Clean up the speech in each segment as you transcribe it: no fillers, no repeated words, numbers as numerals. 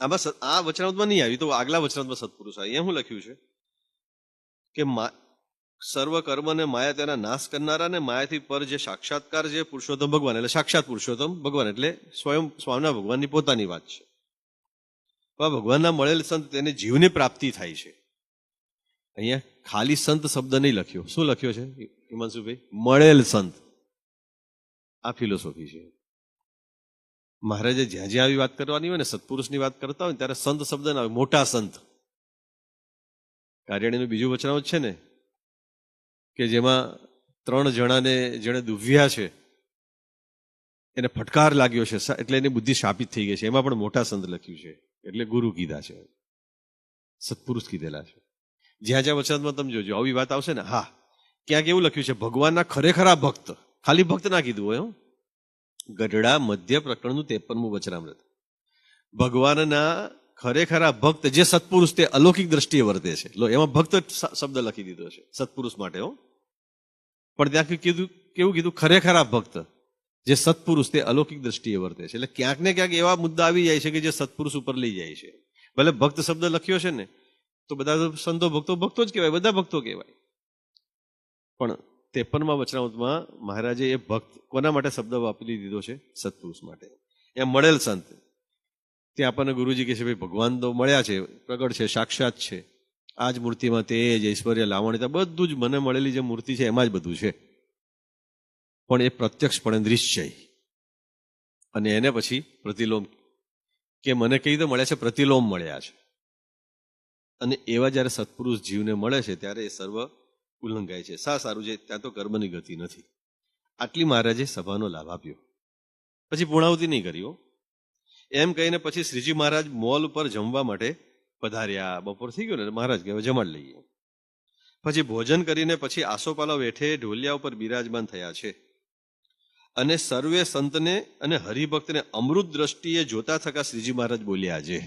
આમાં આ વચનામૃતમાં નહીં આવ્યું, તો આગલા વચનામૃતમાં સત્પુરુષ આવ્યું. અહીંયા શું લખ્યું છે કે સર્વ કર્મ ને માયા તેના નાશ કરનારા ને માયાથી પર જે સાક્ષાત્કાર જે પુરુષોત્તમ ભગવાન, એટલે સાક્ષાત પુરુષોત્તમ ભગવાન એટલે સ્વયં સ્વામિના ભગવાનની પોતાની વાત છે. ભગવાનના મળેલ સંત તેને જીવની પ્રાપ્તિ થાય છે. અહીંયા ખાલી સંત શબ્દ નહીં લખ્યો. શું લખ્યો છે હિમાંશુભાઈ? મળેલ સંત. આ ફિલોસોફી છે. મહારાજે જ્યાં જ્યાં આવી વાત કરવાની હોય ને, સત્પુરુષની વાત કરતા હોય ત્યારે સંત શબ્દ ના આવે, મોટા સંત. કાર્યાણીનું બીજું વચનામૃત છે ને, કે જેમાં 3 જણાને જેણે દુભ્યા છે એને ફટકાર લાગ્યો છે એટલે એની બુદ્ધિ શાપિત થઈ ગઈ છે. એમાં પણ મોટા સંત લખ્યું છે, એટલે ગુરુ કીધા છે, સત્પુરુષ કીધેલા છે. જ્યાં જ્યાં વચનામૃતમાં તમે જોજો આવી વાત આવશે ને, હા ક્યાંક એવું લખ્યું છે ભગવાનના ખરેખરા ભક્ત, ખાલી ભક્ત ના કીધું હોય. ગઢડા મધ્ય પ્રકરણનું 53મું વચનામૃત. ભગવાનના ખરેખરા ભક્ત જે સત્પુરુષ તે અલૌકિક દ્રષ્ટિએ વર્તે છે. લો, એમાં ભક્ત શબ્દ લખી દીધો છે સત્પુરુષ માટે. પણ ત્યાં કીધું, કેવું કીધું? ખરેખરા ભક્ત જે સત્પુરુષ તે અલૌકિક દ્રષ્ટિએ વર્તે છે. એટલે ક્યાંક ને ક્યાંક એવા મુદ્દા આવી જાય છે કે જે સત્પુરુષ ઉપર લઈ જાય છે. ભલે ભક્ત શબ્દ લખ્યો છે ને, તો બધા સંતો ભક્તો જ કહેવાય, બધા ભક્તો કહેવાય. પણ 53મા વચનામૃતમાં મહારાજે એ ભક્ત કોના માટે શબ્દ વાપરી દીધો છે? સત્પુરુષ માટે. એમ મળેલ સંત. ત્યાં આપણને ગુરુજી કહે છે ભાઈ ભગવાન તો મળ્યા છે, પ્રગટ છે, સાક્ષાત છે. આ જ મૂર્તિમાં તેજ, ઐશ્વર્ય, લાવણ્યતા બધું જ મને મળેલી જે મૂર્તિ છે એમાં જ બધું છે. પણ એ પ્રત્યક્ષપણે દૃશ્ય, અને એને પછી પ્રતિલોમ, કે મને કઈ રીતે મળ્યા છે? પ્રતિલોમ મળ્યા છે. અને એવા જ્યારે સત્પુરુષ જીવને મળે છે ત્યારે એ સર્વ ઉલ્લંઘાય છે. સારું છે, ત્યાં તો કર્મની ગતિ નથી. આટલી મહારાજે સભાનો લાભ આપ્યો. પછી પૂર્ણાહુતિ નહીં કર્યો. એમ કહીને પછી શ્રીજી મહારાજ મોલ ઉપર જમવા માટે પધાર્યા. બપોર થઈ ગયો ને, મહારાજ કે હવે જમાડ લઈએ. પછી ભોજન કરીને પછી આસોપાલા વેઠે ઢોલિયા ઉપર બિરાજમાન થયા છે. અને સર્વે સંતને અને હરિભક્તને અમૃત દ્રષ્ટિએ જોતા થકા શ્રીજી મહારાજ બોલ્યા છે.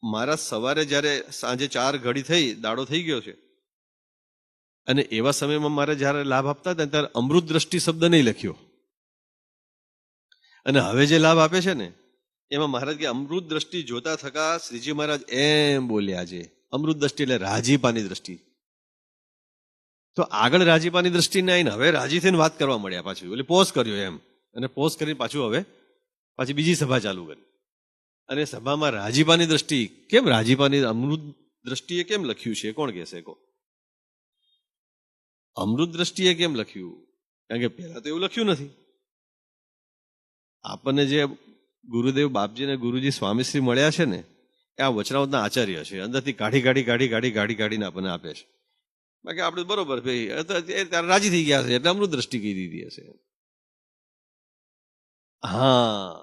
મહારાજ સવારે જ્યારે સાંજે 4 ઘડી થઈ, દાડો થઈ ગયો છે, અને એવા સમયમાં મારે જ્યારે લાભ આપતા હતા ત્યારે અમૃત દ્રષ્ટિ શબ્દ નહીં લખ્યો. અને હવે જે લાભ આપે છે ને એમાં મહારાજ કે અમૃત દ્રષ્ટિ જોતા થકા શ્રીજી મહારાજ એમ બોલ્યા છે. અમૃત દ્રષ્ટિ એટલે રાજીપાની દ્રષ્ટિ. તો આગળ રાજીપાની દ્રષ્ટિ ને આવીને હવે રાજી થઈને વાત કરવા મળ્યા. પાછું એટલે પોઝ કર્યો એમ, અને પોઝ કરીને પાછું હવે પાછી બીજી સભા ચાલુ કરી. અને સભામાં રાજીપાની દ્રષ્ટિ કેમ? રાજીપાની અમૃત દ્રષ્ટિએ કેમ લખ્યું છે? કોણ કહેશે? અમૃત દ્રષ્ટિએ કેમ લખ્યું? કારણ કે પહેલા તો એવું લખ્યું નથી. આપણને જે ગુરુદેવ બાપજી ને ગુરુજી સ્વામીશ્રી મળ્યા છે ને, એ આ વચનામૃતના આચાર્ય છે. અંદરથી કાઢીને આપણને આપે છે. બાકી આપણે બરોબર ભાઈ ત્યારે રાજી થઈ ગયા છે એટલે અમૃત દ્રષ્ટિ કહી દીધી હશે. હા,